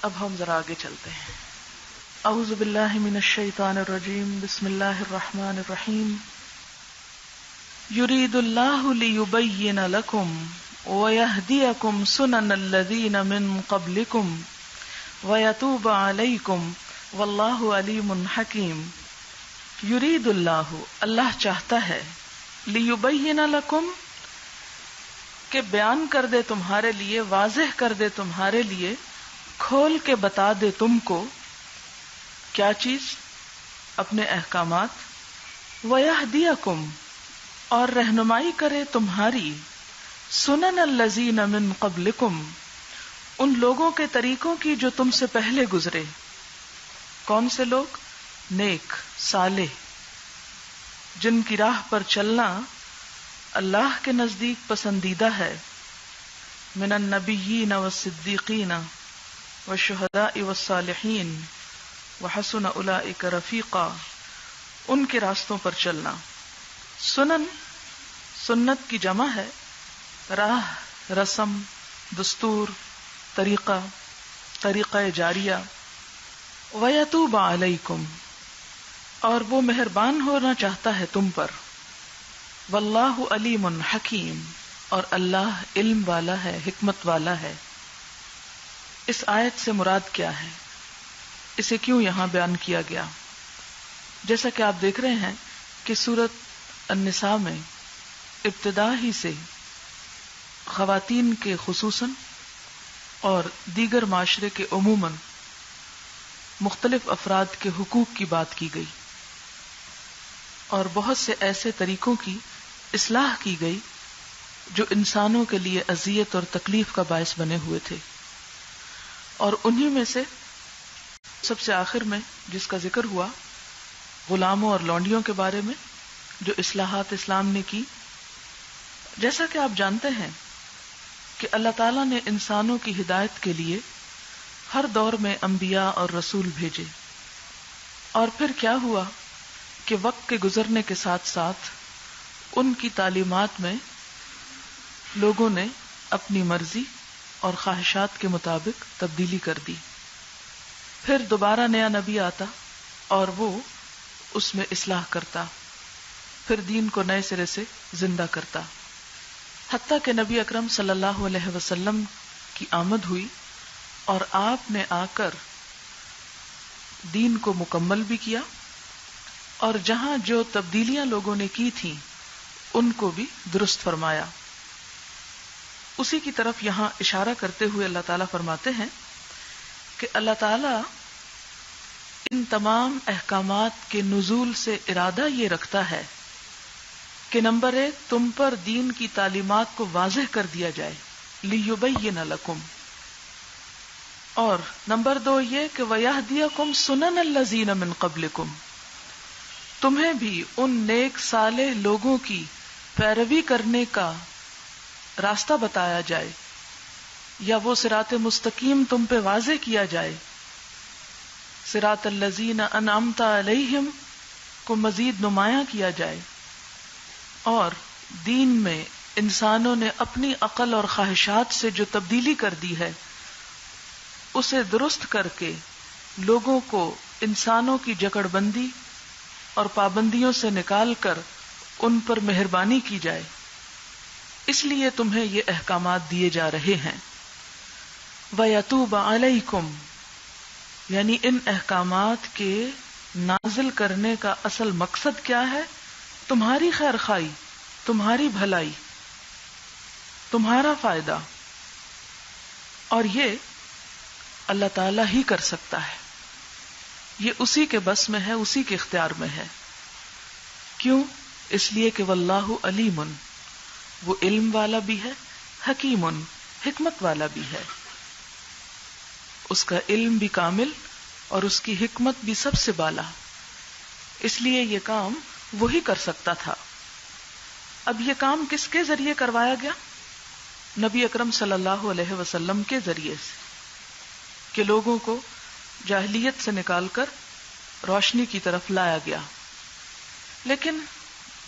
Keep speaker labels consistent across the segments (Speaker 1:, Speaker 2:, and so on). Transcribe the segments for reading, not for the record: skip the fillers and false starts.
Speaker 1: اب ہم ذرا آگے چلتے ہیں. اعوذ باللہ من الشیطان الرجیم. بسم اللہ الرحمن الرحیم. یرید اللہ لیبین لکم ویہدیکم سنن الذین من قبلکم ویتوب علیکم واللہ علیم حکیم. یرید اللہ، اللہ چاہتا ہے، لیبین لکم، کہ بیان کر دے تمہارے لیے، واضح کر دے تمہارے لیے، کھول کے بتا دے تم کو کیا چیز؟ اپنے احکامات. وَيَهْدِيَكُمْ، اور رہنمائی کرے تمہاری، سنن الذین من قبلکم، ان لوگوں کے طریقوں کی جو تم سے پہلے گزرے. کون سے لوگ؟ نیک، صالح، جن کی راہ پر چلنا اللہ کے نزدیک پسندیدہ ہے. من النبیین والصدیقین والشہداء والصالحین وحسن اولئک رفیقا، ان کے راستوں پر چلنا. سنن، سنت کی جمع ہے، راہ، رسم، دستور، طریقہ، طریقہ جاریہ. وَيَتُوبَ عَلَيْكُمْ، اور وہ مہربان ہونا چاہتا ہے تم پر. واللہ علیم حکیم، اور اللہ علم والا ہے، حکمت والا ہے. اس آیت سے مراد کیا ہے؟ اسے کیوں یہاں بیان کیا گیا؟ جیسا کہ آپ دیکھ رہے ہیں کہ سورۃ النساء میں ابتدا ہی سے خواتین کے خصوصاً اور دیگر معاشرے کے عموماً مختلف افراد کے حقوق کی بات کی گئی، اور بہت سے ایسے طریقوں کی اصلاح کی گئی جو انسانوں کے لیے اذیت اور تکلیف کا باعث بنے ہوئے تھے. اور انہی میں سے سب سے آخر میں جس کا ذکر ہوا، غلاموں اور لونڈیوں کے بارے میں جو اصلاحات اسلام نے کی. جیسا کہ آپ جانتے ہیں کہ اللہ تعالیٰ نے انسانوں کی ہدایت کے لیے ہر دور میں انبیاء اور رسول بھیجے، اور پھر کیا ہوا کہ وقت کے گزرنے کے ساتھ ساتھ ان کی تعلیمات میں لوگوں نے اپنی مرضی اور خواہشات کے مطابق تبدیلی کر دی. پھر دوبارہ نیا نبی آتا اور وہ اس میں اصلاح کرتا، پھر دین کو نئے سرے سے زندہ کرتا، حتیٰ کہ نبی اکرم صلی اللہ علیہ وسلم کی آمد ہوئی اور آپ نے آ کر دین کو مکمل بھی کیا، اور جہاں جو تبدیلیاں لوگوں نے کی تھیں ان کو بھی درست فرمایا. اسی کی طرف یہاں اشارہ کرتے ہوئے اللہ تعالیٰ فرماتے ہیں کہ اللہ تعالیٰ ان تمام احکامات کے نزول سے ارادہ یہ رکھتا ہے کہ نمبر 1، تم پر دین کی تعلیمات کو واضح کر دیا جائے، لیبین لکم، اور نمبر 2 یہ کہ ویہدیکم سنن الذین من قبلکم، تمہیں بھی ان نیک صالح لوگوں کی پیروی کرنے کا راستہ بتایا جائے، یا وہ صراط مستقیم تم پہ واضح کیا جائے. صراط الذین انعمت علیہم کو مزید نمایاں کیا جائے، اور دین میں انسانوں نے اپنی عقل اور خواہشات سے جو تبدیلی کر دی ہے اسے درست کر کے لوگوں کو انسانوں کی جکڑ بندی اور پابندیوں سے نکال کر ان پر مہربانی کی جائے. اس لیے تمہیں یہ احکامات دیے جا رہے ہیں. وَيَتُوبَ عَلَيْكُمْ، یعنی ان احکامات کے نازل کرنے کا اصل مقصد کیا ہے؟ تمہاری خیر خواہی، تمہاری بھلائی، تمہارا فائدہ. اور یہ اللہ تعالیٰ ہی کر سکتا ہے، یہ اسی کے بس میں ہے، اسی کے اختیار میں ہے. کیوں؟ اس لیے کہ واللہ علیم، وہ علم والا بھی ہے، حکیم، حکمت والا بھی ہے. اس کا علم بھی کامل اور اس کی حکمت بھی سب سے بالا، اس لیے یہ کام وہی کر سکتا تھا. اب یہ کام کس کے ذریعے کروایا گیا؟ نبی اکرم صلی اللہ علیہ وسلم کے ذریعے سے، کہ لوگوں کو جاہلیت سے نکال کر روشنی کی طرف لایا گیا. لیکن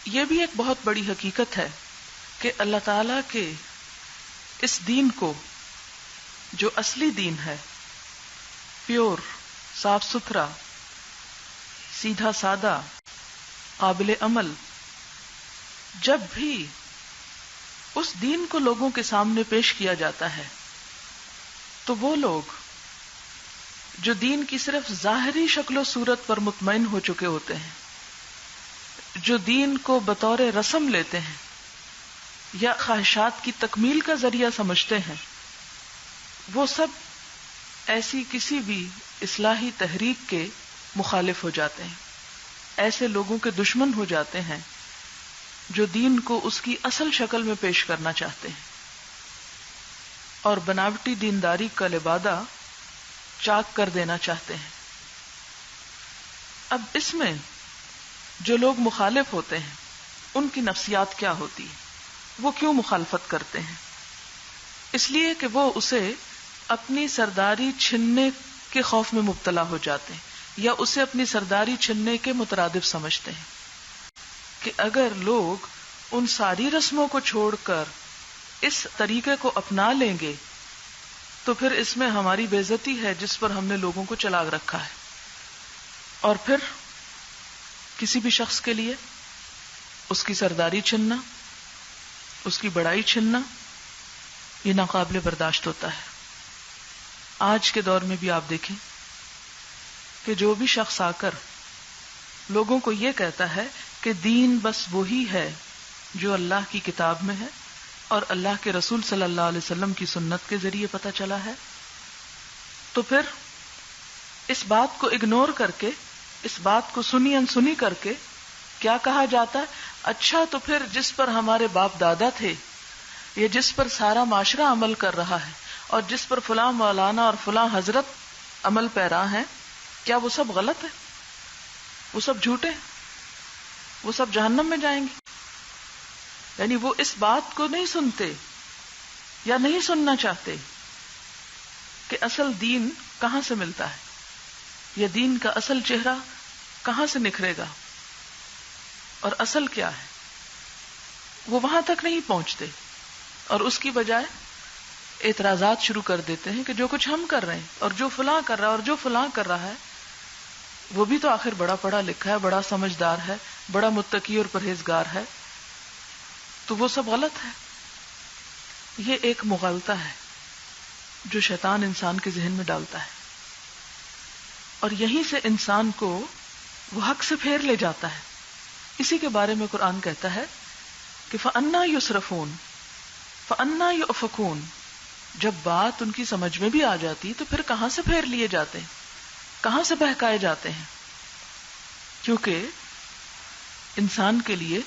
Speaker 1: یہ بھی ایک بہت بڑی حقیقت ہے کہ اللہ تعالیٰ کے اس دین کو، جو اصلی دین ہے، پیور، صاف ستھرا، سیدھا سادہ، قابل عمل، جب بھی اس دین کو لوگوں کے سامنے پیش کیا جاتا ہے تو وہ لوگ جو دین کی صرف ظاہری شکل و صورت پر مطمئن ہو چکے ہوتے ہیں، جو دین کو بطور رسم لیتے ہیں یا خواہشات کی تکمیل کا ذریعہ سمجھتے ہیں، وہ سب ایسی کسی بھی اصلاحی تحریک کے مخالف ہو جاتے ہیں، ایسے لوگوں کے دشمن ہو جاتے ہیں جو دین کو اس کی اصل شکل میں پیش کرنا چاہتے ہیں اور بناوٹی دینداری کا لبادہ چاک کر دینا چاہتے ہیں۔ اب اس میں جو لوگ مخالف ہوتے ہیں ان کی نفسیات کیا ہوتی ہے، وہ کیوں مخالفت کرتے ہیں؟ اس لیے کہ وہ اسے اپنی سرداری چھننے کے خوف میں مبتلا ہو جاتے ہیں یا اسے اپنی سرداری چھننے کے مترادف سمجھتے ہیں کہ اگر لوگ ان ساری رسموں کو چھوڑ کر اس طریقے کو اپنا لیں گے تو پھر اس میں ہماری بے عزتی ہے جس پر ہم نے لوگوں کو چلا رکھا ہے، اور پھر کسی بھی شخص کے لیے اس کی سرداری چھننا، اس کی بڑائی چھننا، یہ ناقابل برداشت ہوتا ہے۔ آج کے دور میں بھی آپ دیکھیں کہ جو بھی شخص آ کر لوگوں کو یہ کہتا ہے کہ دین بس وہی ہے جو اللہ کی کتاب میں ہے اور اللہ کے رسول صلی اللہ علیہ وسلم کی سنت کے ذریعے پتہ چلا ہے، تو پھر اس بات کو اگنور کر کے، اس بات کو سنی انسنی کر کے کیا کہا جاتا ہے؟ اچھا تو پھر جس پر ہمارے باپ دادا تھے یا جس پر سارا معاشرہ عمل کر رہا ہے اور جس پر فلاں مولانا اور فلاں حضرت عمل پیرا ہیں، کیا وہ سب غلط ہے؟ وہ سب جھوٹے ہیں؟ وہ سب جہنم میں جائیں گے؟ یعنی وہ اس بات کو نہیں سنتے یا نہیں سننا چاہتے کہ اصل دین کہاں سے ملتا ہے یا دین کا اصل چہرہ کہاں سے نکھرے گا اور اصل کیا ہے۔ وہ وہاں تک نہیں پہنچتے اور اس کی بجائے اعتراضات شروع کر دیتے ہیں کہ جو کچھ ہم کر رہے ہیں اور جو فلاں کر رہا ہے اور جو فلاں کر رہا ہے وہ بھی تو آخر بڑا پڑھا لکھا ہے، بڑا سمجھدار ہے، بڑا متقی اور پرہیزگار ہے، تو وہ سب غلط ہے۔ یہ ایک مغالطہ ہے جو شیطان انسان کے ذہن میں ڈالتا ہے اور یہیں سے انسان کو وہ حق سے پھیر لے جاتا ہے۔ اسی کے بارے میں قرآن کہتا ہے کہ فَأَنَّا يُصْرَفُونَ فَأَنَّا يُؤْفَكُونَ، جب بات ان کی سمجھ میں بھی آ جاتی تو پھر کہاں سے پھیر لیے جاتے ہیں، کہاں سے بہکائے جاتے ہیں؟ کیونکہ انسان کے لیے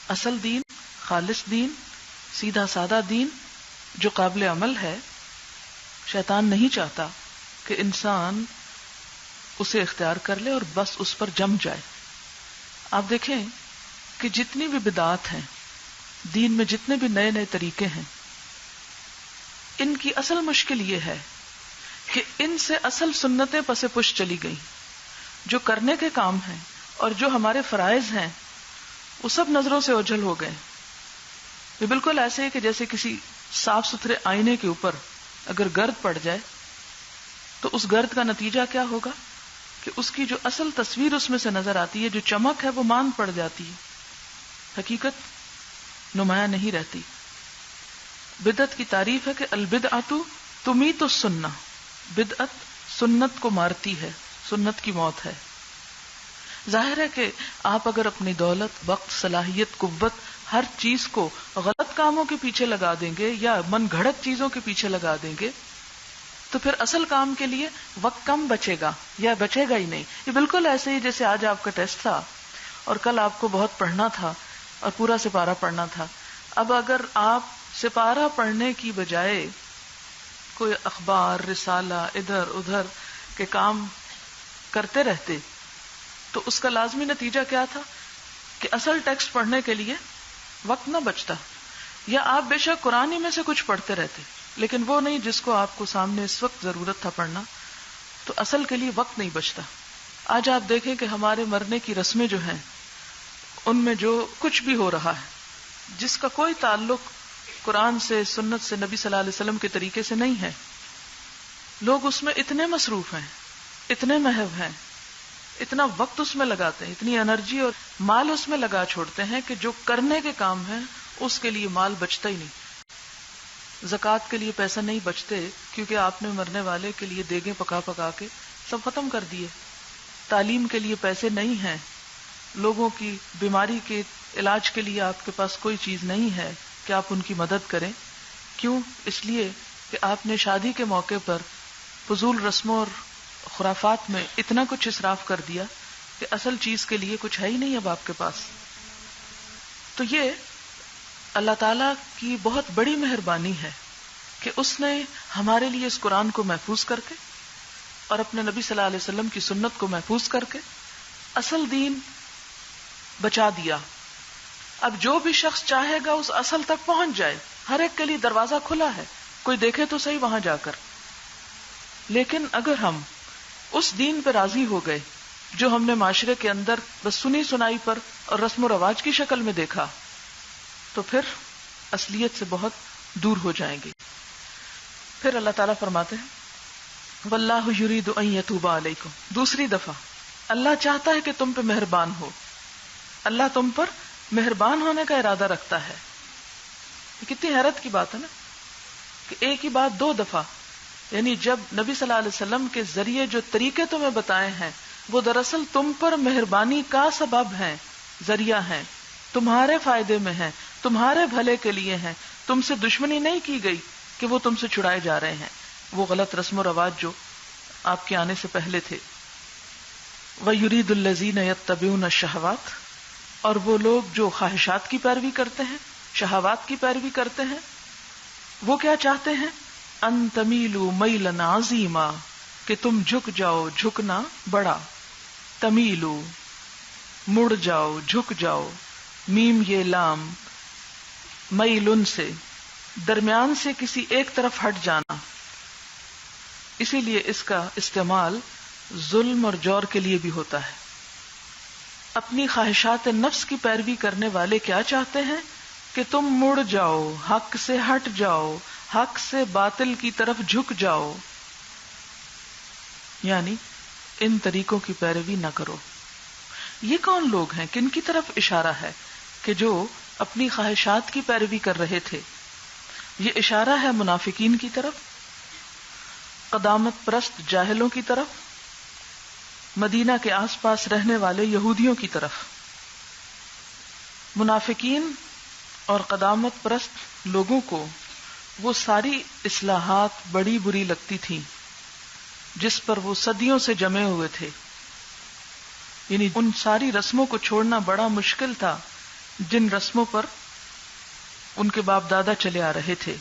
Speaker 1: اصل دین، خالص دین، سیدھا سادہ دین جو قابل عمل ہے، شیطان نہیں چاہتا کہ انسان اسے اختیار کر لے اور بس اس پر جم جائے۔ آپ دیکھیں کہ جتنی بھی بدعات ہیں دین میں، جتنے بھی نئے نئے طریقے ہیں، ان کی اصل مشکل یہ ہے کہ ان سے اصل سنتیں پس پش چلی گئی، جو کرنے کے کام ہیں اور جو ہمارے فرائض ہیں وہ سب نظروں سے اوجھل ہو گئے۔ یہ بالکل ایسے ہے کہ جیسے کسی صاف ستھرے آئینے کے اوپر اگر گرد پڑ جائے تو اس گرد کا نتیجہ کیا ہوگا کہ اس کی جو اصل تصویر اس میں سے نظر آتی ہے، جو چمک ہے، وہ ماند پڑ جاتی ہے، حقیقت نمایاں نہیں رہتی۔ بدعت کی تعریف ہے کہ البدعۃ تمیت السنہ، بدعت سنت کو مارتی ہے، سنت کی موت ہے۔ ظاہر ہے کہ آپ اگر اپنی دولت، وقت، صلاحیت، قوت، ہر چیز کو غلط کاموں کے پیچھے لگا دیں گے یا من گھڑت چیزوں کے پیچھے لگا دیں گے تو پھر اصل کام کے لیے وقت کم بچے گا یا بچے گا ہی نہیں۔ یہ بالکل ایسے ہی جیسے آج آپ کا ٹیسٹ تھا اور کل آپ کو بہت پڑھنا تھا اور پورا سپارہ پڑھنا تھا۔ اب اگر آپ سپارہ پڑھنے کی بجائے کوئی اخبار، رسالہ، ادھر ادھر کے کام کرتے رہتے تو اس کا لازمی نتیجہ کیا تھا کہ اصل ٹیکسٹ پڑھنے کے لیے وقت نہ بچتا، یا آپ بے شک قرآن ہی میں سے کچھ پڑھتے رہتے لیکن وہ نہیں جس کو آپ کو سامنے اس وقت ضرورت تھا پڑھنا، تو اصل کے لیے وقت نہیں بچتا۔ آج آپ دیکھیں کہ ہمارے مرنے کی رسمیں جو ہیں ان میں جو کچھ بھی ہو رہا ہے جس کا کوئی تعلق قرآن سے، سنت سے، نبی صلی اللہ علیہ وسلم کے طریقے سے نہیں ہے، لوگ اس میں اتنے مصروف ہیں، اتنے محو ہیں، اتنا وقت اس میں لگاتے ہیں، اتنی انرجی اور مال اس میں لگا چھوڑتے ہیں کہ جو کرنے کے کام ہیں اس کے لیے مال بچتا ہی نہیں۔ زکوٰۃ کے لیے پیسہ نہیں بچتے کیونکہ آپ نے مرنے والے کے لیے دیگیں پکا پکا کے سب ختم کر دیے۔ تعلیم کے لیے پیسے نہیں ہیں، لوگوں کی بیماری کے علاج کے لیے آپ کے پاس کوئی چیز نہیں ہے کہ آپ ان کی مدد کریں۔ کیوں؟ اس لیے کہ آپ نے شادی کے موقع پر فضول رسموں اور خرافات میں اتنا کچھ اسراف کر دیا کہ اصل چیز کے لیے کچھ ہے ہی نہیں اب آپ کے پاس۔ تو یہ اللہ تعالیٰ کی بہت بڑی مہربانی ہے کہ اس نے ہمارے لیے اس قرآن کو محفوظ کر کے اور اپنے نبی صلی اللہ علیہ وسلم کی سنت کو محفوظ کر کے اصل دین بچا دیا۔ اب جو بھی شخص چاہے گا اس اصل تک پہنچ جائے، ہر ایک کے لیے دروازہ کھلا ہے، کوئی دیکھے تو صحیح وہاں جا کر۔ لیکن اگر ہم اس دین پہ راضی ہو گئے جو ہم نے معاشرے کے اندر بس سنی سنائی پر اور رسم و رواج کی شکل میں دیکھا، تو پھر اصلیت سے بہت دور ہو جائیں گے۔ پھر اللہ تعالیٰ فرماتے ہیں واللہ یرید ان یتوب علیکم، دوسری دفعہ اللہ چاہتا ہے کہ تم پہ مہربان ہو، اللہ تم پر مہربان ہونے کا ارادہ رکھتا ہے۔ یہ کتنی حیرت کی بات ہے نا کہ ایک ہی بات دو دفعہ، یعنی جب نبی صلی اللہ علیہ وسلم کے ذریعے جو طریقے تمہیں بتائے ہیں وہ دراصل تم پر مہربانی کا سبب ہیں، ذریعہ ہیں، تمہارے فائدے میں ہیں، تمہارے بھلے کے لیے ہیں، تم سے دشمنی نہیں کی گئی کہ وہ تم سے چھڑائے جا رہے ہیں، وہ غلط رسم و رواج جو آپ کے آنے سے پہلے تھے۔ وَيُرِيدُ الَّذِينَ يَتَّبِعُونَ الشَّهَوَاتِ، اور وہ لوگ جو خواہشات کی پیروی کرتے ہیں، شہوات کی پیروی کرتے ہیں، وہ کیا چاہتے ہیں؟ ان تمیلوا میلا عظیما، کہ تم جھک جاؤ جھکنا بڑا، تمیلو مڑ جاؤ جھک جاؤ، میم یہ لام، میلن سے درمیان سے کسی ایک طرف ہٹ جانا، اسی لیے اس کا استعمال ظلم اور جور کے لیے بھی ہوتا ہے۔ اپنی خواہشات نفس کی پیروی کرنے والے کیا چاہتے ہیں کہ تم مڑ جاؤ، حق سے ہٹ جاؤ، حق سے باطل کی طرف جھک جاؤ، یعنی ان طریقوں کی پیروی نہ کرو۔ یہ کون لوگ ہیں؟ کن کی طرف اشارہ ہے کہ جو اپنی خواہشات کی پیروی کر رہے تھے؟ یہ اشارہ ہے منافقین کی طرف، قدامت پرست جاہلوں کی طرف، مدینہ کے آس پاس رہنے والے یہودیوں کی طرف۔ منافقین اور قدامت پرست لوگوں کو وہ ساری اصلاحات بڑی بری لگتی تھیں جس پر وہ صدیوں سے جمے ہوئے تھے، یعنی ان ساری رسموں کو چھوڑنا بڑا مشکل تھا جن رسموں پر ان کے باپ دادا چلے آ رہے تھے،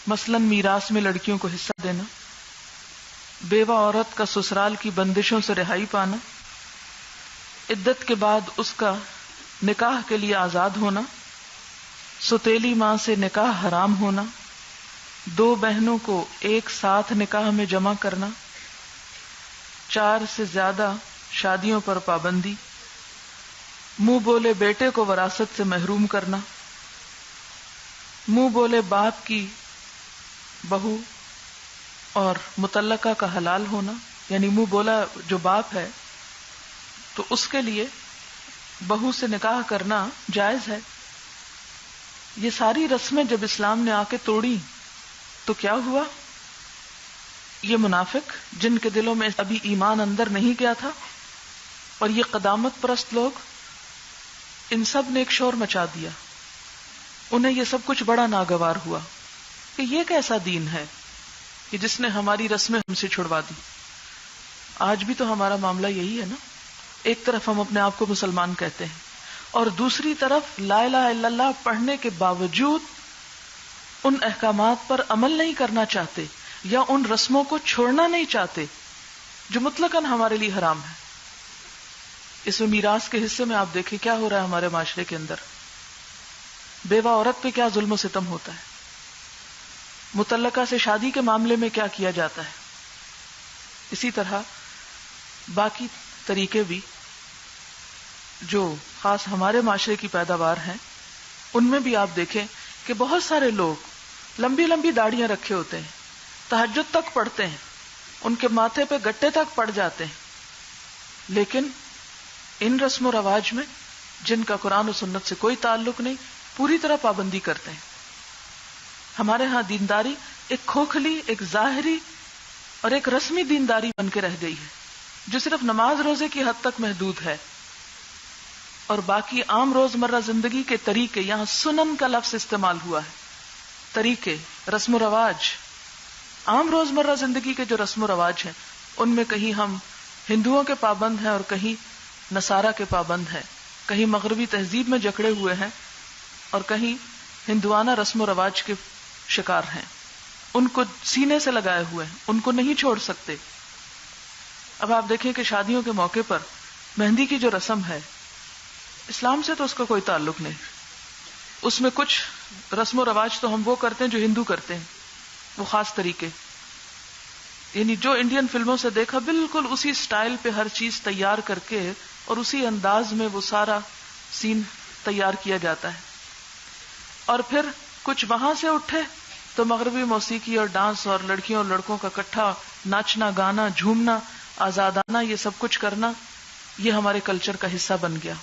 Speaker 1: مثلاً میراث میں لڑکیوں کو حصہ دینا، بیوہ عورت کا سسرال کی بندشوں سے رہائی پانا، عدت کے بعد اس کا نکاح کے لیے آزاد ہونا، سوتیلی ماں سے نکاح حرام ہونا، دو بہنوں کو ایک ساتھ نکاح میں جمع کرنا، 4 سے زیادہ شادیوں پر پابندی، منہ بولے بیٹے کو وراثت سے محروم کرنا، منہ بولے باپ کی بہو اور مطلقہ کا حلال ہونا، یعنی منہ بولا جو باپ ہے تو اس کے لیے بہو سے نکاح کرنا جائز ہے۔ یہ ساری رسمیں جب اسلام نے آ کے توڑی تو کیا ہوا؟ یہ منافق جن کے دلوں میں ابھی ایمان اندر نہیں گیا تھا اور یہ قدامت پرست لوگ، ان سب نے ایک شور مچا دیا، انہیں یہ سب کچھ بڑا ناگوار ہوا کہ یہ کیسا دین ہے کہ جس نے ہماری رسمیں ہم سے چھڑوا دی۔ آج بھی تو ہمارا معاملہ یہی ہے نا، ایک طرف ہم اپنے آپ کو مسلمان کہتے ہیں اور دوسری طرف لا الہ الا اللہ پڑھنے کے باوجود ان احکامات پر عمل نہیں کرنا چاہتے یا ان رسموں کو چھوڑنا نہیں چاہتے جو مطلقاً ہمارے لیے حرام ہے۔ اس میں میراث کے حصے میں آپ دیکھیں کیا ہو رہا ہے ہمارے معاشرے کے اندر، بیوہ عورت پہ کیا ظلم و ستم ہوتا ہے، مطلقہ سے شادی کے معاملے میں کیا کیا جاتا ہے۔ اسی طرح باقی طریقے بھی جو خاص ہمارے معاشرے کی پیداوار ہیں ان میں بھی آپ دیکھیں کہ بہت سارے لوگ لمبی لمبی داڑیاں رکھے ہوتے ہیں، تہجد تک پڑھتے ہیں، ان کے ماتھے پہ گٹے تک پڑ جاتے ہیں، لیکن ان رسم و رواج میں جن کا قرآن و سنت سے کوئی تعلق نہیں، پوری طرح پابندی کرتے ہیں. ہمارے ہاں دینداری ایک کھوکھلی، ایک ظاہری اور ایک رسمی دینداری بن کے رہ گئی ہے، جو صرف نماز روزے کی حد تک محدود ہے، اور باقی عام روزمرہ زندگی کے طریقے، یہاں سنن کا لفظ استعمال ہوا ہے، طریقے، رسم و رواج، عام روزمرہ زندگی کے جو رسم و رواج ہیں ان میں کہیں ہم ہندوؤں کے پابند ہیں اور کہیں نصارہ کے پابند ہیں، کہیں مغربی تہذیب میں جکڑے ہوئے ہیں اور کہیں ہندوانہ رسم و رواج کے شکار ہیں، ان کو سینے سے لگائے ہوئے ہیں، ان کو نہیں چھوڑ سکتے. اب آپ دیکھیں کہ شادیوں کے موقع پر مہندی کی جو رسم ہے، اسلام سے تو اس کا کوئی تعلق نہیں، اس میں کچھ رسم و رواج تو ہم وہ کرتے ہیں جو ہندو کرتے ہیں، وہ خاص طریقے، یعنی جو انڈین فلموں سے دیکھا بالکل اسی سٹائل پہ ہر چیز تیار کر کے اور اسی انداز میں وہ سارا سین تیار کیا جاتا ہے. اور پھر کچھ وہاں سے اٹھے تو مغربی موسیقی اور ڈانس اور لڑکیوں اور لڑکوں کا اکٹھا ناچنا، گانا، جھومنا، آزادانہ یہ سب کچھ کرنا، یہ ہمارے کلچر کا حصہ بن گیا.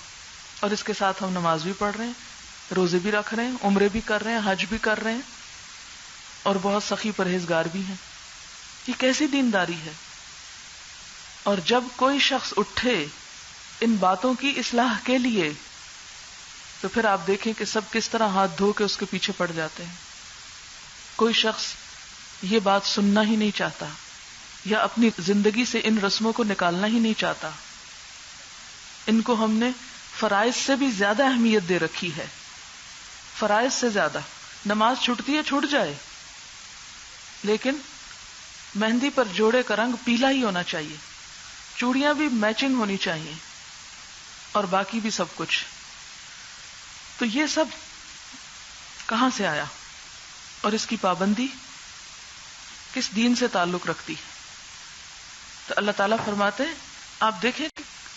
Speaker 1: اور اس کے ساتھ ہم نماز بھی پڑھ رہے ہیں، روزے بھی رکھ رہے ہیں، عمرے بھی کر رہے ہیں، حج بھی کر رہے ہیں، اور بہت سخی پرہیزگار بھی ہیں. یہ کیسی دینداری ہے؟ اور جب کوئی شخص اٹھے ان باتوں کی اصلاح کے لیے تو پھر آپ دیکھیں کہ سب کس طرح ہاتھ دھو کے اس کے پیچھے پڑ جاتے ہیں. کوئی شخص یہ بات سننا ہی نہیں چاہتا یا اپنی زندگی سے ان رسموں کو نکالنا ہی نہیں چاہتا. ان کو ہم نے فرائض سے بھی زیادہ اہمیت دے رکھی ہے، فرائض سے زیادہ. نماز چھٹتی ہے چھوٹ جائے، لیکن مہندی پر جوڑے کا رنگ پیلا ہی ہونا چاہیے، چوڑیاں بھی میچنگ ہونی چاہیے، اور باقی بھی سب کچھ. تو یہ سب کہاں سے آیا اور اس کی پابندی کس دین سے تعلق رکھتی؟ تو اللہ تعالیٰ فرماتے ہیں، آپ دیکھیں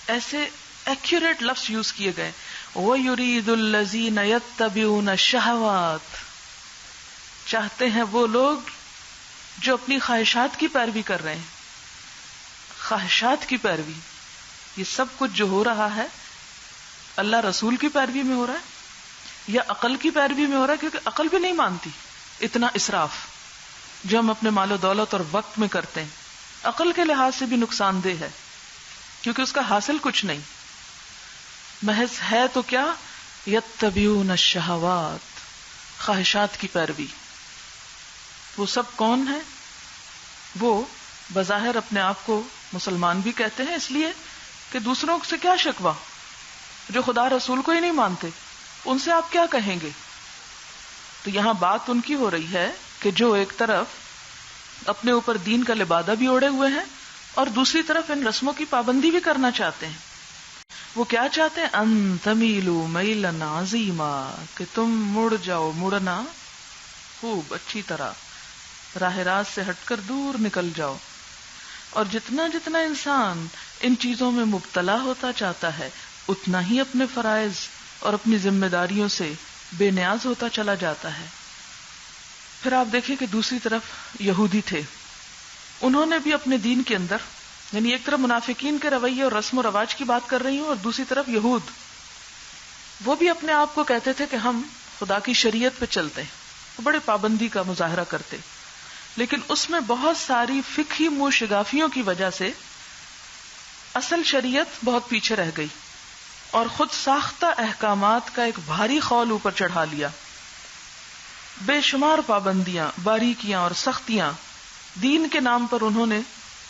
Speaker 1: ایسے ایکوریٹ لفظ یوز کیے گئے، وَيُرِيدُ الَّذِينَ يَتَّبِعُونَ الشَّهَوَاتِ، چاہتے ہیں وہ لوگ جو اپنی خواہشات کی پیروی کر رہے ہیں. خواہشات کی پیروی، یہ سب کچھ جو ہو رہا ہے اللہ رسول کی پیروی میں ہو رہا ہے یا عقل کی پیروی میں ہو رہا ہے؟ کیونکہ عقل بھی نہیں مانتی اتنا اسراف جو ہم اپنے مال و دولت اور وقت میں کرتے ہیں. عقل کے لحاظ سے بھی نقصان دہ ہے، کیونکہ اس کا حاصل کچھ نہیں، محض ہے تو کیا، یتبعون الشہوات، خواہشات کی پیروی. وہ سب کون ہیں؟ وہ بظاہر اپنے آپ کو مسلمان بھی کہتے ہیں، اس لیے کہ دوسروں سے کیا شکوہ، جو خدا رسول کو ہی نہیں مانتے، ان سے آپ کیا کہیں گے؟ تو یہاں بات ان کی ہو رہی ہے کہ جو ایک طرف اپنے اوپر دین کا لبادہ بھی اوڑے ہوئے ہیں اور دوسری طرف ان رسموں کی پابندی بھی کرنا چاہتے ہیں. وہ کیا چاہتے ہیں؟ ان تمیلوا میلا عظیما، کہ تم مڑ جاؤ مڑنا خوب اچھی طرح، راہ راست سے ہٹ کر دور نکل جاؤ. اور جتنا جتنا انسان ان چیزوں میں مبتلا ہوتا چاہتا ہے اتنا ہی اپنے فرائض اور اپنی ذمہ داریوں سے بے نیاز ہوتا چلا جاتا ہے. پھر آپ دیکھیں کہ دوسری طرف یہودی تھے، انہوں نے بھی اپنے دین کے اندر، یعنی ایک طرف منافقین کے رویے اور رسم و رواج کی بات کر رہی ہوں، اور دوسری طرف یہود، وہ بھی اپنے آپ کو کہتے تھے کہ ہم خدا کی شریعت پہ چلتے ہیں، وہ بڑے پابندی کا مظاہرہ کرتے، لیکن اس میں بہت ساری فقہی منہ شگافیوں کی وجہ سے اصل شریعت بہت پیچھے رہ گئی اور خود ساختہ احکامات کا ایک بھاری خول اوپر چڑھا لیا. بے شمار پابندیاں، باریکیاں اور سختیاں دین کے نام پر انہوں نے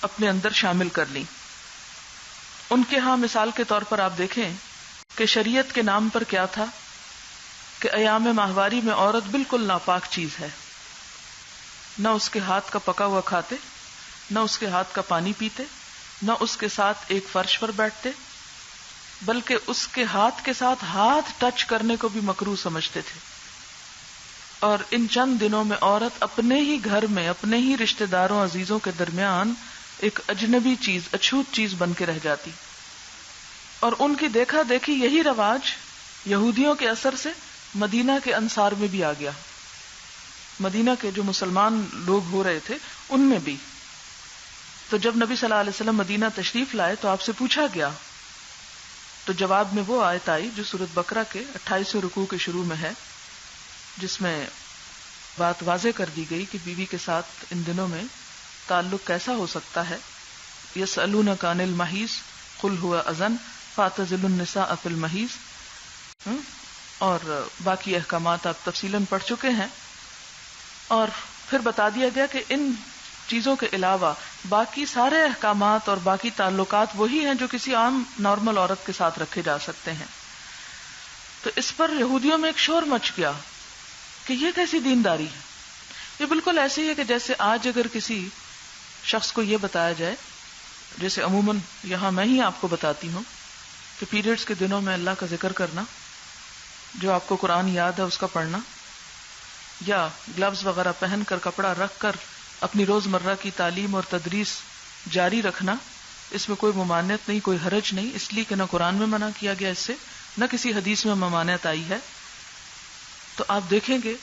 Speaker 1: اپنے اندر شامل کر لی. ان کے ہاں مثال کے طور پر آپ دیکھیں کہ شریعت کے نام پر کیا تھا کہ ایام ماہواری میں عورت بالکل ناپاک چیز ہے، نہ اس کے ہاتھ کا پکا ہوا کھاتے، نہ اس کے ہاتھ کا پانی پیتے، نہ اس کے ساتھ ایک فرش پر بیٹھتے، بلکہ اس کے ہاتھ ٹچ کرنے کو بھی مکروہ سمجھتے تھے. اور ان چند دنوں میں عورت اپنے ہی گھر میں اپنے ہی رشتہ داروں عزیزوں کے درمیان ایک اجنبی چیز، اچھوت چیز بن کے رہ جاتی. اور ان کی دیکھا دیکھی یہی رواج یہودیوں کے اثر سے مدینہ کے انصار میں بھی آ گیا. مدینہ کے جو مسلمان لوگ ہو رہے تھے ان میں بھی. تو جب نبی صلی اللہ علیہ وسلم مدینہ تشریف لائے تو آپ سے پوچھا گیا، تو جواب میں وہ آیت آئی جو سورۃ بقرہ کے 28ویں رکوع کے شروع میں ہے، جس میں بات واضح کر دی گئی کہ بیوی کے ساتھ ان دنوں میں تعلق کیسا ہو سکتا ہے. یسألونک عن المحیض قل هو اذن فاعتزلوا النساء فی المحیض، اور باقی احکامات آپ تفصیلاً پڑھ چکے ہیں. اور پھر بتا دیا گیا کہ ان چیزوں کے علاوہ باقی سارے احکامات اور باقی تعلقات وہی ہیں جو کسی عام نارمل عورت کے ساتھ رکھے جا سکتے ہیں. تو اس پر یہودیوں میں ایک شور مچ گیا کہ یہ کیسی دینداری ہے. یہ بالکل ایسے ہی ہے کہ جیسے آج اگر کسی شخص کو یہ بتایا جائے، جیسے عموماً یہاں میں ہی آپ کو بتاتی ہوں کہ پیریڈز کے دنوں میں اللہ کا ذکر کرنا، جو آپ کو قرآن یاد ہے اس کا پڑھنا، یا گلوز وغیرہ پہن کر کپڑا رکھ کر اپنی روزمرہ کی تعلیم اور تدریس جاری رکھنا، اس میں کوئی ممانعت نہیں، کوئی حرج نہیں، اس لیے کہ نہ قرآن میں منع کیا گیا اس سے، نہ کسی حدیث میں ممانعت آئی ہے. تو آپ دیکھیں گے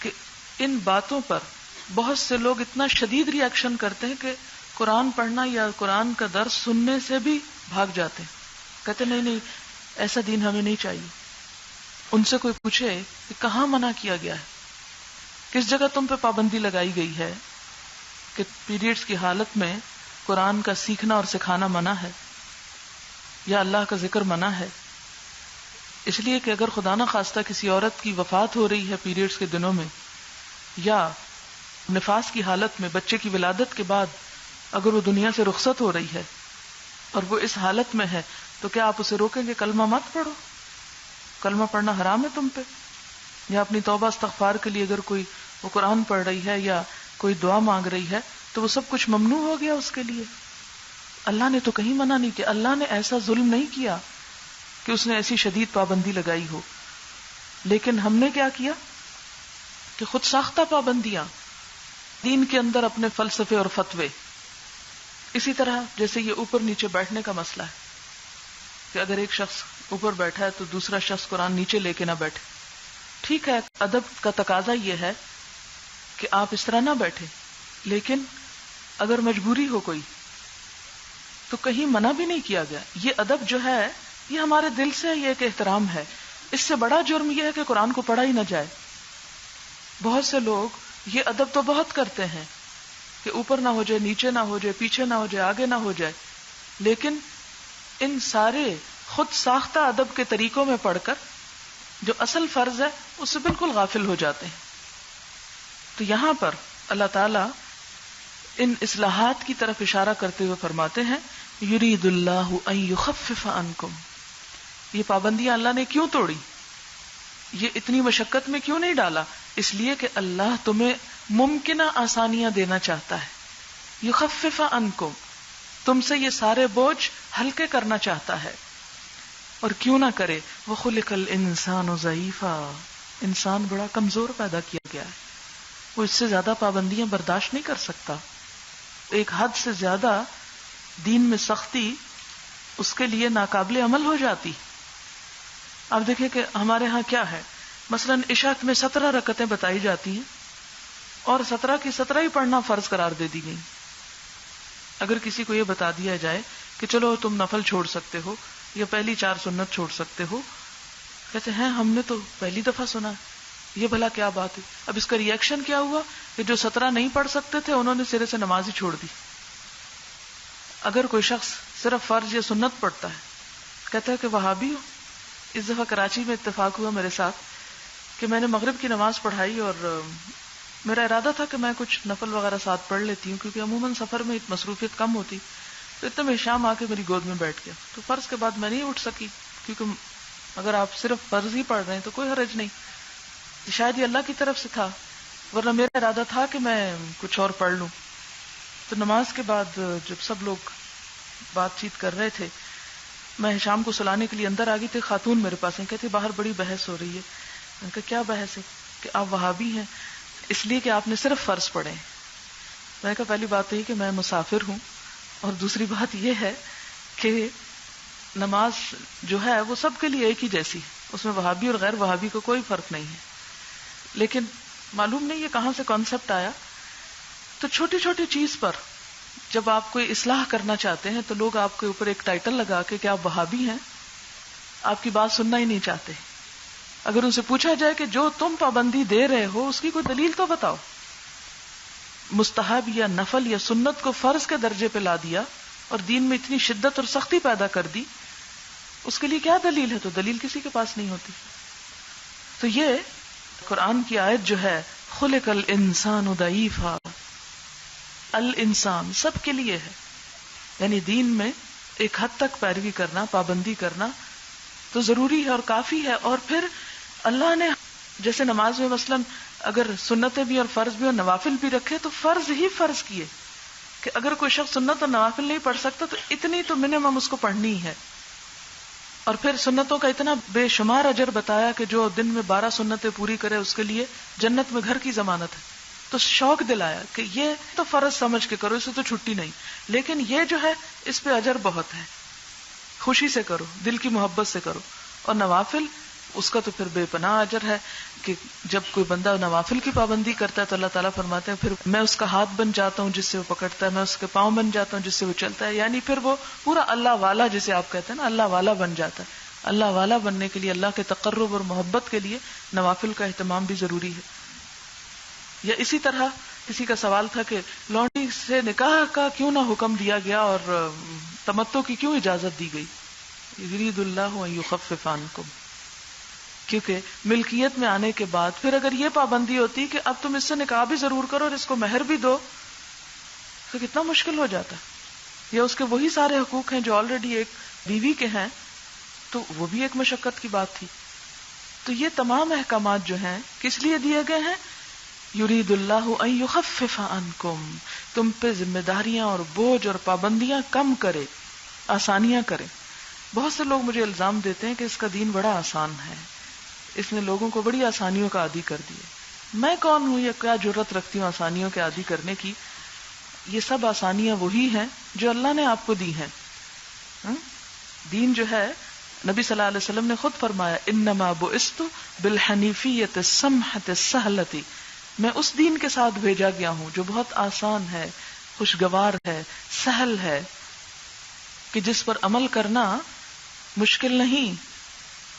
Speaker 1: کہ ان باتوں پر بہت سے لوگ اتنا شدید ری ایکشن کرتے ہیں کہ قرآن پڑھنا یا قرآن کا درس سننے سے بھی بھاگ جاتے ہیں، کہتے نہیں نہیں ایسا دین ہمیں نہیں چاہیے. ان سے کوئی پوچھے کہ کہاں منع کیا گیا ہے، کس جگہ تم پہ پابندی لگائی گئی ہے کہ پیریڈز کی حالت میں قرآن کا سیکھنا اور سکھانا منع ہے یا اللہ کا ذکر منع ہے. اس لیے کہ اگر خدا نہ خواستہ کسی عورت کی وفات ہو رہی ہے پیریڈز کے دنوں میں، یا نفاس کی حالت میں بچے کی ولادت کے بعد اگر وہ دنیا سے رخصت ہو رہی ہے اور وہ اس حالت میں ہے، تو کیا آپ اسے روکیں گے کلمہ مت پڑھو؟ کلمہ پڑھنا حرام ہے تم پہ. یا اپنی توبہ استغفار کے لیے اگر کوئی وہ قرآن پڑھ رہی ہے یا کوئی دعا مانگ رہی ہے تو وہ سب کچھ ممنوع ہو گیا اس کے لیے. اللہ نے تو کہیں منع نہیں کیا، اللہ نے ایسا ظلم نہیں کیا کہ اس نے ایسی شدید پابندی لگائی ہو. لیکن ہم نے کیا کیا کہ خود ساختہ پابندیاں، دین کے اندر اپنے فلسفے اور فتوے. اسی طرح جیسے یہ اوپر نیچے بیٹھنے کا مسئلہ ہے کہ اگر ایک شخص اوپر بیٹھا ہے تو دوسرا شخص قرآن نیچے لے کے نہ بیٹھے. ٹھیک ہے، ادب کا تقاضا یہ ہے کہ آپ اس طرح نہ بیٹھے، لیکن اگر مجبوری ہو کوئی تو کہیں منع بھی نہیں کیا گیا. یہ ادب جو ہے یہ ہمارے دل سے یہ ایک احترام ہے. اس سے بڑا جرم یہ ہے کہ قرآن کو پڑھا ہی نہ جائے. بہت سے لوگ یہ ادب تو بہت کرتے ہیں کہ اوپر نہ ہو جائے، نیچے نہ ہو جائے، پیچھے نہ ہو جائے، آگے نہ ہو جائے، لیکن ان سارے خود ساختہ ادب کے طریقوں میں پڑھ کر جو اصل فرض ہے اس سے بالکل غافل ہو جاتے ہیں. تو یہاں پر اللہ تعالیٰ ان اصلاحات کی طرف اشارہ کرتے ہوئے فرماتے ہیں یرید اللہ ان یخفف عنکم. یہ پابندیاں اللہ نے کیوں توڑی، یہ اتنی مشقت میں کیوں نہیں ڈالا؟ اس لیے کہ اللہ تمہیں ممکنہ آسانیاں دینا چاہتا ہے. یخفف عنکم، تم سے یہ سارے بوجھ ہلکے کرنا چاہتا ہے. اور کیوں نہ کرے، وَخُلِقَ الْإِنسَانُ ضَعِيفًا، انسان بڑا کمزور پیدا کیا گیا ہے، وہ اس سے زیادہ پابندیاں برداشت نہیں کر سکتا. ایک حد سے زیادہ دین میں سختی اس کے لیے ناقابل عمل ہو جاتی. آپ دیکھیں کہ ہمارے ہاں کیا ہے، مثلا عشاء میں 17 رکعتیں بتائی جاتی ہیں اور 17 کی 17 ہی پڑھنا فرض قرار دے دی گئی. اگر کسی کو یہ بتا دیا جائے کہ چلو تم نفل چھوڑ سکتے ہو یا پہلی 4 سنت چھوڑ سکتے ہو، کہتے ہیں ہم نے تو پہلی دفعہ سنا ہے، یہ بھلا کیا بات ہے. اب اس کا ری ایکشن کیا ہوا کہ جو 17 نہیں پڑھ سکتے تھے انہوں نے سرے سے نماز ہی چھوڑ دی. اگر کوئی شخص صرف فرض یا سنت پڑھتا ہے، کہتا ہے کہ وہابی ہو. اس دفعہ کراچی میں اتفاق ہوا میرے ساتھ کہ میں نے مغرب کی نماز پڑھائی اور میرا ارادہ تھا کہ میں کچھ نفل وغیرہ ساتھ پڑھ لیتی ہوں کیونکہ عموماً سفر میں مصروفیت کم ہوتی. تو اتنے میں شام آ کے میری گود میں بیٹھ گیا. تو فرض کے بعد میں نہیں اٹھ سکی کیونکہ اگر آپ صرف فرض ہی پڑھ رہے ہیں تو کوئی حرج نہیں، شاید یہ اللہ کی طرف سے تھا، ورنہ میرا ارادہ تھا کہ میں کچھ اور پڑھ لوں. تو نماز کے بعد جب سب لوگ بات چیت کر رہے تھے، میں شام کو سلانے کے لیے اندر آ گئی تھی. خاتون میرے پاس ہیں، کہتی باہر بڑی بحث ہو رہی ہے. میں نے کہا کیا بحث ہے؟ کہ آپ وہابی ہیں اس لیے کہ آپ نے صرف فرض پڑھے. میں نے کہا پہلی بات یہ کہ میں مسافر ہوں، اور دوسری بات یہ ہے کہ نماز جو ہے وہ سب کے لیے ایک ہی جیسی، اس میں وہابی اور غیر وہابی کو کوئی فرق نہیں ہے. لیکن معلوم نہیں یہ کہاں سے کانسیپٹ آیا تو چھوٹی چھوٹی چیز پر جب آپ کوئی اصلاح کرنا چاہتے ہیں تو لوگ آپ کے اوپر ایک ٹائٹل لگا کے کہ آپ وہابی ہیں، آپ کی بات سننا ہی نہیں چاہتے. اگر ان سے پوچھا جائے کہ جو تم پابندی دے رہے ہو اس کی کوئی دلیل تو بتاؤ. مستحب یا نفل یا سنت کو فرض کے درجے پہ لا دیا اور دین میں اتنی شدت اور سختی پیدا کر دی، اس کے لیے کیا دلیل ہے؟ تو دلیل کسی کے پاس نہیں ہوتی. تو یہ قرآن کی آیت جو ہے خلق الانسان ضعیفا، الانسان سب کے لیے ہے، یعنی دین میں ایک حد تک پیروی کرنا، پابندی کرنا تو ضروری ہے اور کافی ہے. اور پھر اللہ نے جیسے نماز میں مثلا اگر سنتیں بھی اور فرض بھی اور نوافل بھی رکھے تو فرض ہی فرض کیے کہ اگر کوئی شخص سنت اور نوافل نہیں پڑھ سکتا تو اتنی تو منیمم اس کو پڑھنی ہے. اور پھر سنتوں کا اتنا بے شمار اجر بتایا کہ جو دن میں 12 سنتیں پوری کرے اس کے لیے جنت میں گھر کی ضمانت ہے. تو شوق دلایا کہ یہ تو فرض سمجھ کے کرو، اسے تو چھٹی نہیں، لیکن یہ جو ہے اس پہ اجر بہت ہے، خوشی سے کرو، دل کی محبت سے کرو. اور نوافل اس کا تو پھر بے پناہ اجر ہے کہ جب کوئی بندہ نوافل کی پابندی کرتا ہے تو اللہ تعالیٰ فرماتے ہیں پھر میں اس کا ہاتھ بن جاتا ہوں جس سے وہ پکڑتا ہے، میں اس کے پاؤں بن جاتا ہوں جس سے وہ چلتا ہے. یعنی پھر وہ پورا اللہ والا جسے آپ کہتے ہیں نا، اللہ والا بن جاتا ہے. اللہ والا بننے کے لیے، اللہ کے تقرب اور محبت کے لیے نوافل کا اہتمام بھی ضروری ہے. یا اسی طرح کسی کا سوال تھا کہ لونڈی سے نکاح کا کیوں نہ حکم دیا گیا اور تمتع کی کیوں اجازت دی گئی؟ یرید اللہ ان یخفف عنکم، کیونکہ ملکیت میں آنے کے بعد پھر اگر یہ پابندی ہوتی کہ اب تم اس سے نکاح بھی ضرور کرو اور اس کو مہر بھی دو تو کتنا مشکل ہو جاتا. یا اس کے وہی سارے حقوق ہیں جو آلریڈی ایک بیوی کے ہیں، تو وہ بھی ایک مشقت کی بات تھی. تو یہ تمام احکامات جو ہیں کس لیے دیے گئے ہیں؟ یرید اللہ ان یخفف عنکم، تم پہ ذمہ داریاں اور بوجھ اور پابندیاں کم کرے، آسانیاں کرے. بہت سے لوگ مجھے الزام دیتے ہیں کہ اس کا دین بڑا آسان ہے، اس نے لوگوں کو بڑی آسانیوں کا عادی کر دیا. میں کون ہوں یا کیا جرت رکھتی ہوں آسانیوں کے عادی کرنے کی؟ یہ سب آسانیاں وہی ہیں جو اللہ نے آپ کو دی ہیں. دین جو ہے نبی صلی اللہ علیہ وسلم نے خود فرمایا انما بعثت بالحنیفیۃ السمحۃ السہلۃ، میں اس دین کے ساتھ بھیجا گیا ہوں جو بہت آسان ہے، خوشگوار ہے، سہل ہے، کہ جس پر عمل کرنا مشکل نہیں.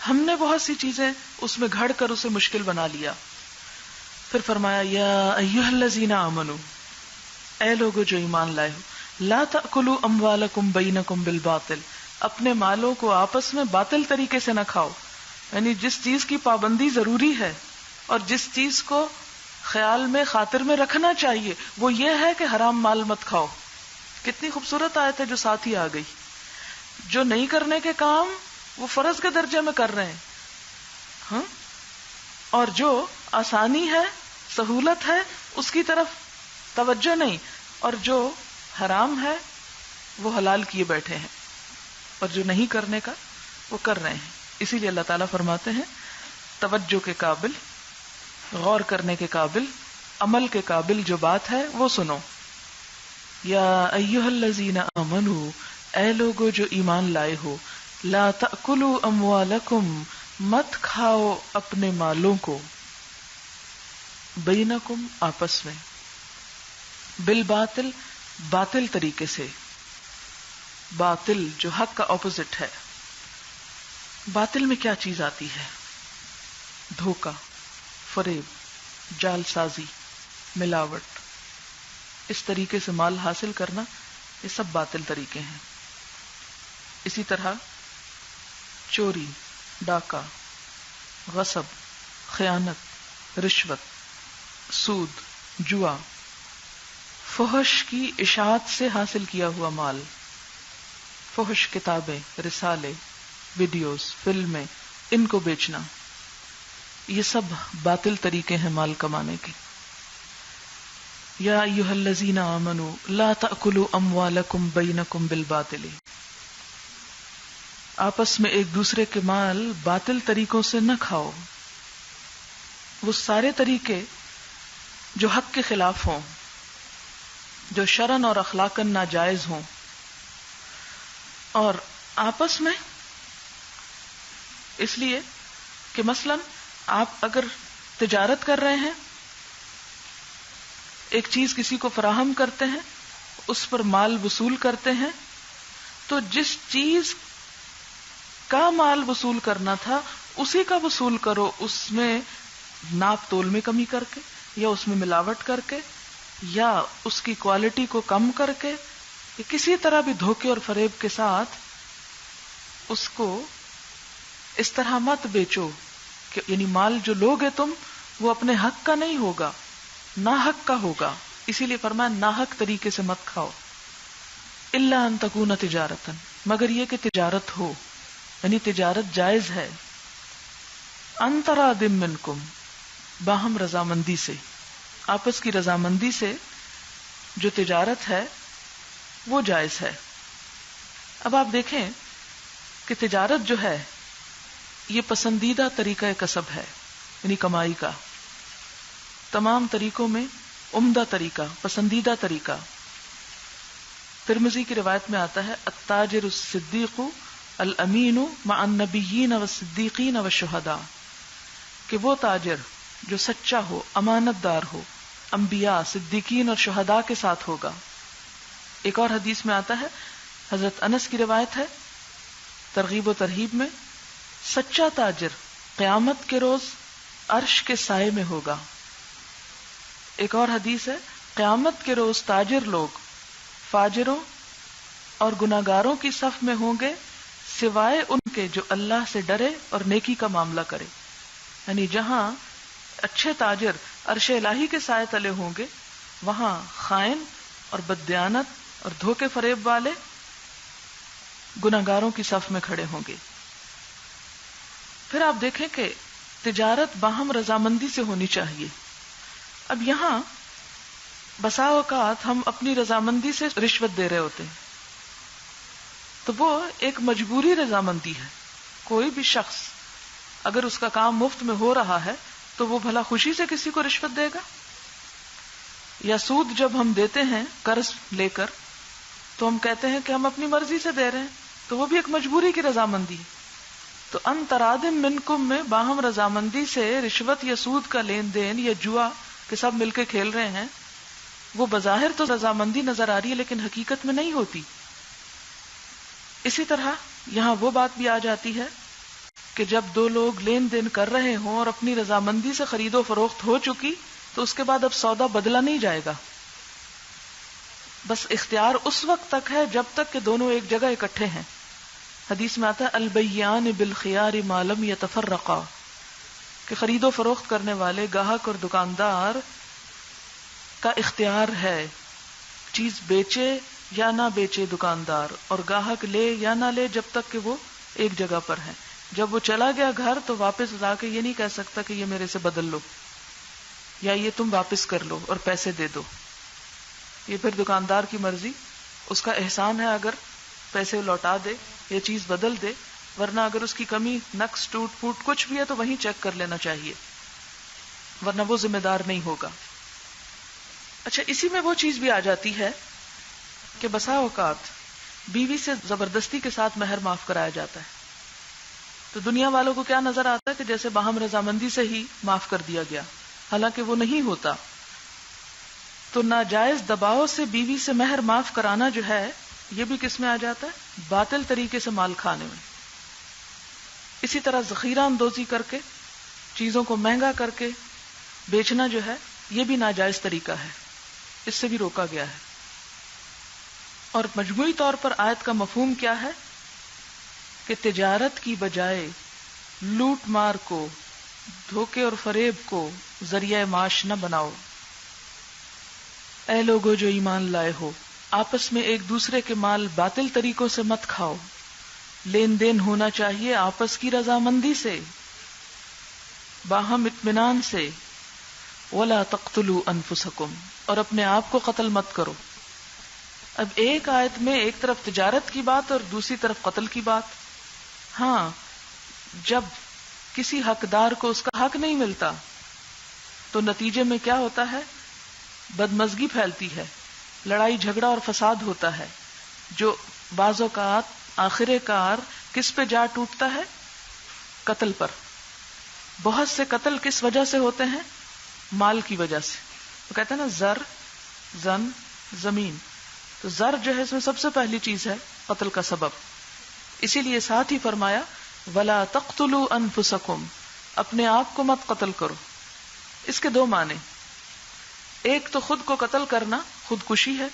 Speaker 1: ہم نے بہت سی چیزیں اس میں گھڑ کر اسے مشکل بنا لیا. پھر فرمایا یا ایھا الذین آمنوا، اے لوگو جو ایمان لائے ہو، لا تأکلوا اموالکم بینکم بالباطل، اپنے مالوں کو آپس میں باطل طریقے سے نہ کھاؤ. یعنی جس چیز کی پابندی ضروری ہے اور جس چیز کو خیال میں خاطر میں رکھنا چاہیے وہ یہ ہے کہ حرام مال مت کھاؤ. کتنی خوبصورت آیت ہے جو ساتھ ہی آ گئی. جو نہیں کرنے کے کام وہ فرض کے درجے میں کر رہے ہیں، ہاں، اور جو آسانی ہے، سہولت ہے، اس کی طرف توجہ نہیں، اور جو حرام ہے وہ حلال کیے بیٹھے ہیں، اور جو نہیں کرنے کا وہ کر رہے ہیں. اسی لیے اللہ تعالیٰ فرماتے ہیں توجہ کے قابل، غور کرنے کے قابل، عمل کے قابل جو بات ہے وہ سنو. یا ایھا الذین آمنوا، اے لوگو جو ایمان لائے ہو، لا تأکلوا اموالکم، مت کھاؤ اپنے مالوں کو، بینکم آپس میں، بالباطل باطل طریقے سے. باطل جو حق کا اپوزٹ ہے. باطل میں کیا چیز آتی ہے؟ دھوکہ، فریب، جال سازی، ملاوٹ، اس طریقے سے مال حاصل کرنا، یہ سب باطل طریقے ہیں. اسی طرح چوری، ڈاکہ، غصب، خیانت، رشوت، سود، جوا، فحش کی اشاعت سے حاصل کیا ہوا مال، فحش کتابیں، رسالے، ویڈیوز، فلمیں، ان کو بیچنا، یہ سب باطل طریقے ہیں مال کمانے کے. یا ایھا الذین آمنوا لا تأکلوا اموالکم بینکم بالباطل، آپس میں ایک دوسرے کے مال باطل طریقوں سے نہ کھاؤ. وہ سارے طریقے جو حق کے خلاف ہوں، جو شرعن اور اخلاقاً ناجائز ہوں. اور آپس میں اس لیے کہ مثلا آپ اگر تجارت کر رہے ہیں، ایک چیز کسی کو فراہم کرتے ہیں، اس پر مال وصول کرتے ہیں، تو جس چیز کا مال وصول کرنا تھا اسی کا وصول کرو، اس میں ناپ تول میں کمی کر کے، یا اس میں ملاوٹ کر کے، یا اس کی کوالٹی کو کم کر کے، یا کسی طرح بھی دھوکے اور فریب کے ساتھ اس کو اس طرح مت بیچو کہ یعنی مال جو لوگے تم وہ اپنے حق کا نہیں ہوگا، ناحق کا ہوگا. اسی لیے فرمایا ناحق طریقے سے مت کھاؤ. الا ان تکون تجارتا، مگر یہ کہ تجارت ہو، یعنی تجارت جائز ہے. ان تراض منکم، باہم رضامندی سے، آپس کی رضامندی سے جو تجارت ہے وہ جائز ہے. اب آپ دیکھیں کہ تجارت جو ہے یہ پسندیدہ طریقہ کسب ہے، یعنی کمائی کا تمام طریقوں میں عمدہ طریقہ، پسندیدہ طریقہ. ترمذی کی روایت میں آتا ہے التاجر الصدیق الامین مع النبیین والصدیقین والشہداء، کہ وہ تاجر جو سچا ہو، امانت دار ہو، انبیاء، صدیقین اور شہداء کے ساتھ ہوگا. ایک اور حدیث میں آتا ہے، حضرت انس کی روایت ہے ترغیب و ترہیب میں، سچا تاجر قیامت کے روز عرش کے سائے میں ہوگا. ایک اور حدیث ہے قیامت کے روز تاجر لوگ فاجروں اور گناہگاروں کی صف میں ہوں گے سوائے ان کے جو اللہ سے ڈرے اور نیکی کا معاملہ کرے. یعنی جہاں اچھے تاجر عرش الہی کے سائے تلے ہوں گے، وہاں خائن اور بددیانت اور دھوکے فریب والے گناہگاروں کی صف میں کھڑے ہوں گے. پھر آپ دیکھیں کہ تجارت باہم رضامندی سے ہونی چاہیے. اب یہاں بسا اوقات ہم اپنی رضامندی سے رشوت دے رہے ہوتے ہیں، تو وہ ایک مجبوری رضامندی ہے. کوئی بھی شخص اگر اس کا کام مفت میں ہو رہا ہے تو وہ بھلا خوشی سے کسی کو رشوت دے گا؟ یا سود جب ہم دیتے ہیں قرض لے کر تو ہم کہتے ہیں کہ ہم اپنی مرضی سے دے رہے ہیں، تو وہ بھی ایک مجبوری کی رضامندی ہے. تو ان تراض منکم میں باہم رضامندی سے رشوت یا سود کا لین دین یا جوا کہ سب مل کے کھیل رہے ہیں، وہ بظاہر تو رضامندی نظر آ رہی ہے لیکن حقیقت میں نہیں ہوتی. اسی طرح یہاں وہ بات بھی آ جاتی ہے کہ جب دو لوگ لین دین کر رہے ہوں اور اپنی رضامندی سے خرید و فروخت ہو چکی تو اس کے بعد اب سودا بدلا نہیں جائے گا. بس اختیار اس وقت تک ہے جب تک کہ دونوں ایک جگہ اکٹھے ہیں. حدیث میں آتا ہے البیان بالخیار ما لم یتفرقا، کہ خرید و فروخت کرنے والے گاہک اور دکاندار کا اختیار ہے، چیز بیچے یا نہ بیچے دکاندار، اور گاہک لے یا نہ لے جب تک کہ وہ ایک جگہ پر ہے. جب وہ چلا گیا گھر تو واپس لا کے یہ نہیں کہہ سکتا کہ یہ میرے سے بدل لو یا یہ تم واپس کر لو اور پیسے دے دو. یہ پھر دکاندار کی مرضی، اس کا احسان ہے اگر پیسے لوٹا دے یا چیز بدل دے، ورنہ اگر اس کی کمی، نقص، ٹوٹ پھوٹ کچھ بھی ہے تو وہیں چیک کر لینا چاہیے، ورنہ وہ ذمہ دار نہیں ہوگا. اچھا، اسی میں وہ چیز بھی آ جاتی ہے کہ بسا اوقات بیوی سے زبردستی کے ساتھ مہر معاف کرایا جاتا ہے، تو دنیا والوں کو کیا نظر آتا ہے کہ جیسے باہم رضامندی سے ہی معاف کر دیا گیا، حالانکہ وہ نہیں ہوتا. تو ناجائز دباؤ سے بیوی سے مہر معاف کرانا جو ہے یہ بھی کس میں آ جاتا ہے؟ باطل طریقے سے مال کھانے میں. اسی طرح ذخیرہ اندوزی کر کے چیزوں کو مہنگا کر کے بیچنا جو ہے یہ بھی ناجائز طریقہ ہے، اس سے بھی روکا گیا ہے. اور مجموعی طور پر آیت کا مفہوم کیا ہے کہ تجارت کی بجائے لوٹ مار کو، دھوکے اور فریب کو ذریعہ معاش نہ بناؤ. اے لوگو جو ایمان لائے ہو، آپس میں ایک دوسرے کے مال باطل طریقوں سے مت کھاؤ. لین دین ہونا چاہیے آپس کی رضامندی سے، باہم اطمینان سے. ولا تقتلوا انفسکم، اور اپنے آپ کو قتل مت کرو. اب ایک آیت میں ایک طرف تجارت کی بات اور دوسری طرف قتل کی بات. ہاں، جب کسی حقدار کو اس کا حق نہیں ملتا تو نتیجے میں کیا ہوتا ہے؟ بدمزگی پھیلتی ہے، لڑائی جھگڑا اور فساد ہوتا ہے، جو بعض اوقات آخر کار کس پہ جا ٹوٹتا ہے؟ قتل پر. بہت سے قتل کس وجہ سے ہوتے ہیں؟ مال کی وجہ سے. وہ کہتے ہیں نا زر زن زمین. تو زر جو ہے اس میں سب سے پہلی چیز ہے قتل کا سبب. اسی لیے ساتھ ہی فرمایا وَلَا تَقْتُلُوا أَنفُسَكُمْ، اپنے آپ کو مت قتل کرو. اس کے دو معنی، ایک تو خود کو قتل کرنا خودکشی ہے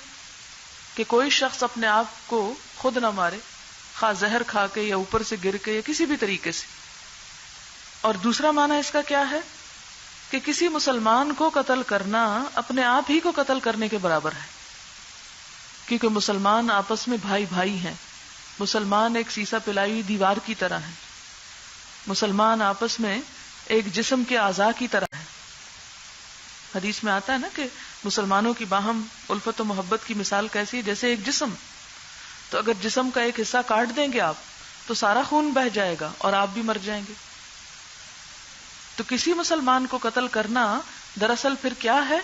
Speaker 1: کہ کوئی شخص اپنے آپ کو خود نہ مارے، خواہ زہر کھا کے یا اوپر سے گر کے یا کسی بھی طریقے سے. اور دوسرا معنی اس کا کیا ہے کہ کسی مسلمان کو قتل کرنا اپنے آپ ہی کو قتل کرنے کے برابر ہے، کیونکہ مسلمان آپس میں بھائی بھائی ہیں. مسلمان ایک سیسا پلائی ہوئی دیوار کی طرح ہیں. مسلمان آپس میں ایک جسم کے اعضاء کی طرح ہیں. حدیث میں آتا ہے نا کہ مسلمانوں کی باہم الفت و محبت کی مثال کیسی ہے، جیسے ایک جسم. تو اگر جسم کا ایک حصہ کاٹ دیں گے آپ تو سارا خون بہہ جائے گا اور آپ بھی مر جائیں گے. تو کسی مسلمان کو قتل کرنا دراصل پھر کیا ہے؟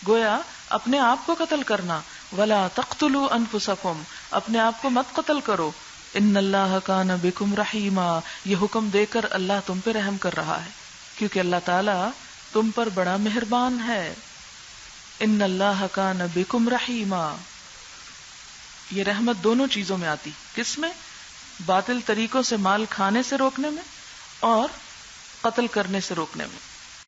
Speaker 1: گویا اپنے آپ کو قتل کرنا. وَلَا تَقْتُلُوا أَنفُسَكُمْ، اپنے آپ کو مت قتل کرو. إِنَّ اللَّهَ كَانَ بِكُمْ رَحِيمًا، یہ حکم دے کر اللہ تم پہ رحم کر رہا ہے کیونکہ اللہ تعالیٰ تم پر بڑا مہربان ہے. إِنَّ اللَّهَ كَانَ بِكُمْ رَحِيمًا، یہ رحمت دونوں چیزوں میں آتی. کس میں؟ باطل طریقوں سے مال کھانے سے روکنے میں اور قتل کرنے سے روکنے میں.